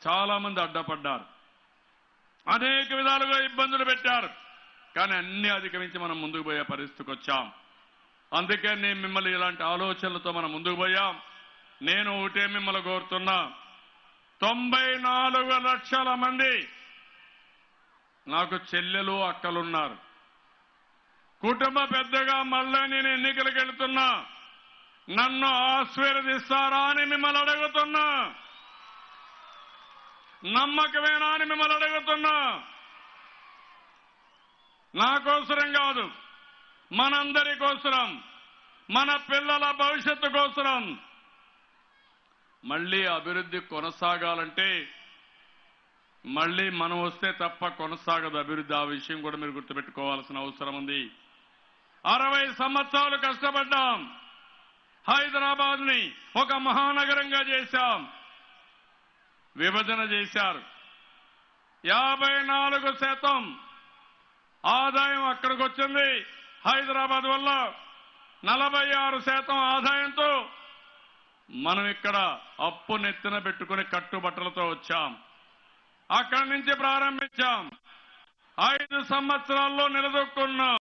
చాలా మంది అడ్డపడ్డారు, అనేక విధాలుగా ఇబ్బందులు పెట్టారు. కానీ అన్ని అధిగమించి మనం ముందుకు పోయే పరిస్థితికి వచ్చాం. అందుకే నేను మిమ్మల్ని ఇలాంటి ఆలోచనలతో మనం ముందుకు పోయాం. నేను ఒకటే మిమ్మల్ని కోరుతున్నా, 94 లక్షల మంది నాకు చెల్లెలు అక్కలున్నారు. కుటుంబ పెద్దగా మళ్ళీ నేను ఎన్నికలకు వెళ్తున్నా, నన్ను ఆశీర్వదిస్తారా అని మిమ్మల్ని అడుగుతున్నా. నమ్మకమేనా అని మిమ్మల్ని అడుగుతున్నా. నా కోసరం కాదు, మనందరి కోసరం, మన పిల్లల భవిష్యత్తు కోసరం. మళ్ళీ అభివృద్ధి కొనసాగాలంటే మళ్ళీ మనం వస్తే తప్ప కొనసాగదు అభివృద్ధి. ఆ విషయం కూడా మీరు గుర్తుపెట్టుకోవాల్సిన అవసరం ఉంది. 60 సంవత్సరాలు కష్టపడ్డాం. హైదరాబాద్ ని ఒక మహానగరంగా చేశాం. విభజన చేశారు. 54% ఆదాయం అక్కడికి వచ్చింది. హైదరాబాద్ వల్ల 46% ఆదాయంతో మనం ఇక్కడ అప్పు నెత్తిన పెట్టుకుని కట్టుబట్టలతో వచ్చాం. అక్కడి నుంచి ప్రారంభించాం. 5 సంవత్సరాల్లో నిలదొక్కున్నాం.